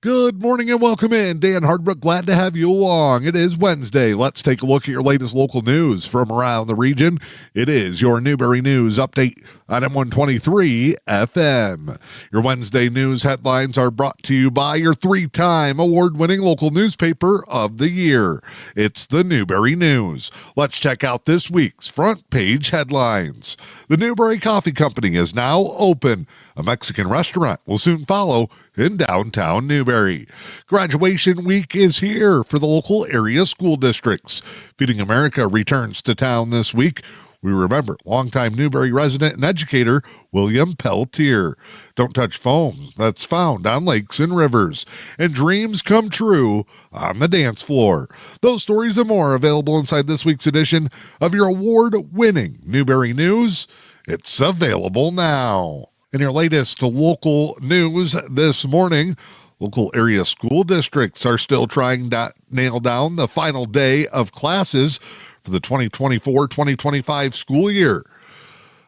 Good morning and welcome in. Dan Hardbrook, glad to have you along. It is Wednesday. Let's take a look at your latest local news from around the region. It is your Newberry News Update on M123 FM. Your Wednesday news headlines are brought to you by your three-time award-winning local newspaper of the year. It's the Newberry News. Let's check out this week's front page headlines. The Newberry Coffee Company is now open. A Mexican restaurant will soon follow in downtown Newberry. Graduation week is here for the local area school districts. Feeding America returns to town this week. We remember longtime Newberry resident and educator William Peltier. Don't touch foam that's found on lakes and rivers. And dreams come true on the dance floor. Those stories and more available inside this week's edition of your award-winning Newberry News. It's available now. In your latest local news this morning, local area school districts are still trying to nail down the final day of classes for the 2024-2025 school year.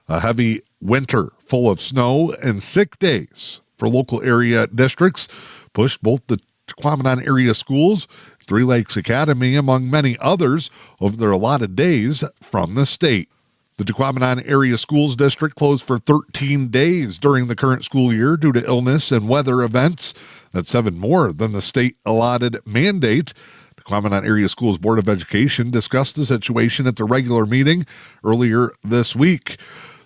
A heavy winter full of snow and sick days for local area districts pushed both the Tequamanon area schools, Three Lakes Academy, among many others, over their allotted days from the state. The Tequamanon Area Schools District closed for 13 days during the current school year due to illness and weather events. That's 7 more than the state allotted mandate. Tequamanon Area Schools Board of Education discussed the situation at the regular meeting earlier this week.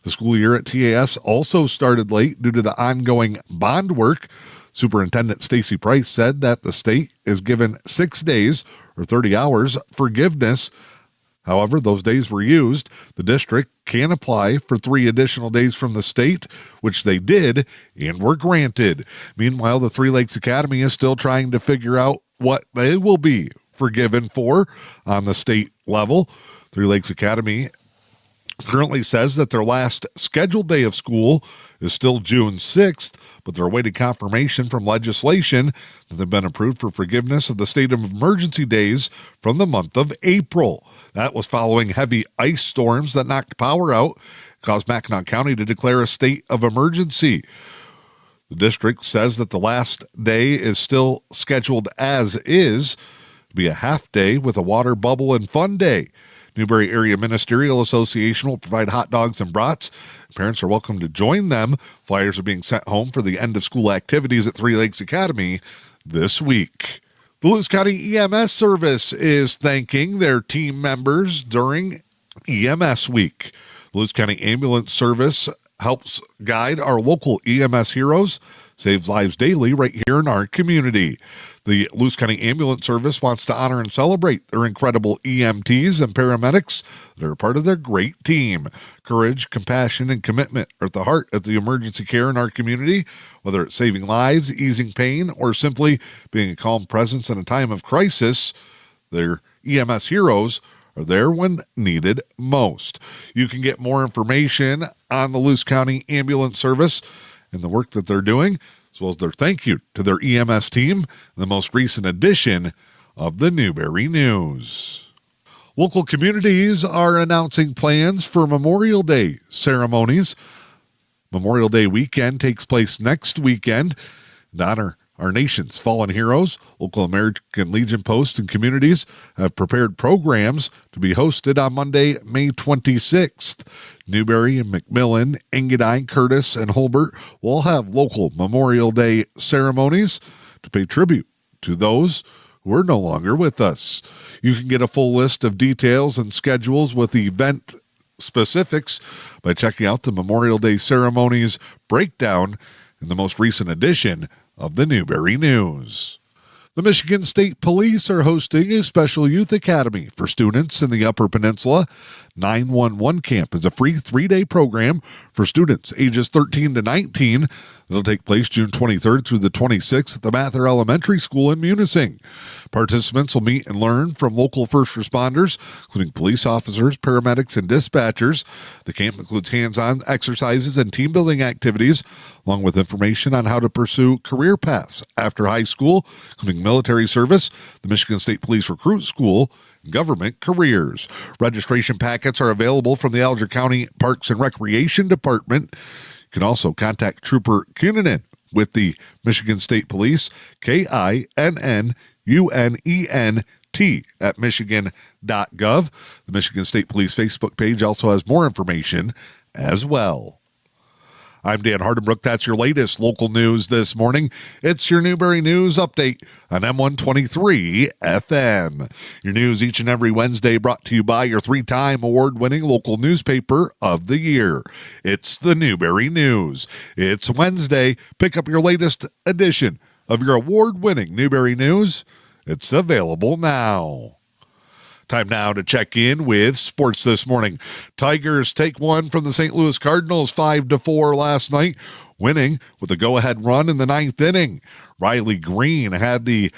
The school year at TAS also started late due to the ongoing bond work. Superintendent Stacy Price said that the state is given 6 days or 30 hours forgiveness. However, those days were used. The district can apply for 3 additional days from the state, which they did and were granted. Meanwhile, the Three Lakes Academy is still trying to figure out what they will be forgiven for on the state level. Three Lakes Academy currently says that their last scheduled day of school is still June 6th, but they're awaiting confirmation from legislation that they've been approved for forgiveness of the state of emergency days from the month of April. That was following heavy ice storms that knocked power out, caused Mackinac County to declare a state of emergency. The district says that the last day is still scheduled as is, to be a half day with a water bubble and fun day. Newberry Area Ministerial Association will provide hot dogs and brats. Parents are welcome to join them. Flyers are being sent home for the end-of-school activities at Three Lakes Academy this week. The Luce County EMS Service is thanking their team members during EMS Week. The Luce County Ambulance Service helps guide our local EMS heroes, saves lives daily right here in our community. The Luce County Ambulance Service wants to honor and celebrate their incredible EMTs and paramedics that are part of their great team. Courage, compassion, and commitment are at the heart of the emergency care in our community, whether it's saving lives, easing pain, or simply being a calm presence in a time of crisis. Their EMS heroes are there when needed most. You can get more information on the Luce County Ambulance Service and the work that they're doing, as well as their thank you to their EMS team, the most recent edition of the Newberry News. Local communities are announcing plans for Memorial Day ceremonies. Memorial Day weekend takes place next weekend to honor our nation's fallen heroes. Local American Legion posts and communities have prepared programs to be hosted on Monday, May 26th. Newberry and McMillan, Engadine, Curtis, and Holbert will have local Memorial Day ceremonies to pay tribute to those who are no longer with us. You can get a full list of details and schedules with event specifics by checking out the Memorial Day ceremonies breakdown in the most recent edition of the Newberry News. The Michigan State Police are hosting a special youth academy for students in the Upper Peninsula. 911 Camp is a free 3-day program for students ages 13 to 19. It'll take place June 23rd through the 26th at the Mather Elementary School in Munising. Participants will meet and learn from local first responders, including police officers, paramedics, and dispatchers. The camp includes hands-on exercises and team-building activities, along with information on how to pursue career paths after high school, including military service, the Michigan State Police Recruit School, and government careers. Registration packets are available from the Alger County Parks and Recreation Department. You can also contact Trooper Kunanen with the Michigan State Police, KINNUNENT at michigan.gov. The Michigan State Police Facebook page also has more information as well. I'm Dan Hardenbrook. That's your latest local news this morning. It's your Newberry News Update on M123 FM. Your news each and every Wednesday brought to you by your 3-time award-winning local newspaper of the year. It's the Newberry News. It's Wednesday. Pick up your latest edition of your award-winning Newberry News. It's available now. Time now to check in with sports this morning. Tigers take one from the St. Louis Cardinals 5-4 last night, winning with a go-ahead run in the 9th inning. Riley Green had the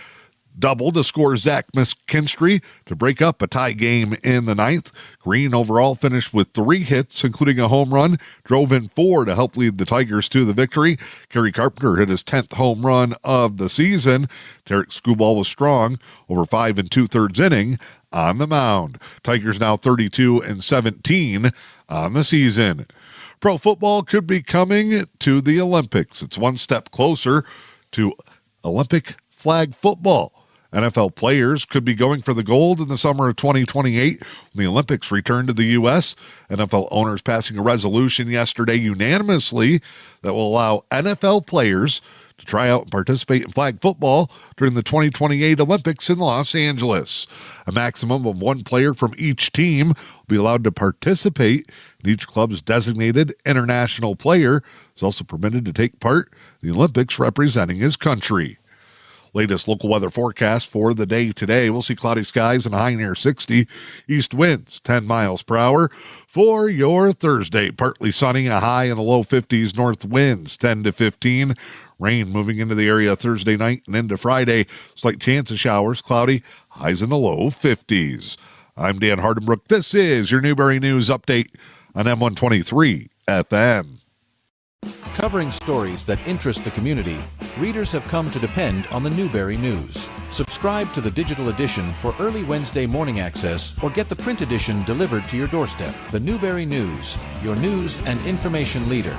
double to score Zach McKinstry to break up a tie game in the 9th. Green overall finished with 3 hits, including a home run, drove in 4 to help lead the Tigers to the victory. Kerry Carpenter hit his 10th home run of the season. Tarek Skubal was strong over 5 2/3 inning on the mound. Tigers now 32-17 on the season. Pro football could be coming to the Olympics. It's one step closer to Olympic flag football. NFL players could be going for the gold in the summer of 2028 when the Olympics return to the U.S. NFL owners passing a resolution yesterday unanimously that will allow NFL players to try out and participate in flag football during the 2028 Olympics in Los Angeles. A maximum of 1 player from each team will be allowed to participate, and each club's designated international player is also permitted to take part in the Olympics representing his country. Latest local weather forecast for the day today. We'll see cloudy skies and a high near 60. East winds 10 miles per hour. For your Thursday, partly sunny, a high in the low 50s. North winds 10 to 15. Rain moving into the area Thursday night and into Friday. Slight chance of showers, cloudy, highs in the low 50s. I'm Dan Hardenbrook. This is your Newberry News Update on M123 FM. Covering stories that interest the community, readers have come to depend on the Newberry News. Subscribe to the digital edition for early Wednesday morning access or get the print edition delivered to your doorstep. The Newberry News, your news and information leader.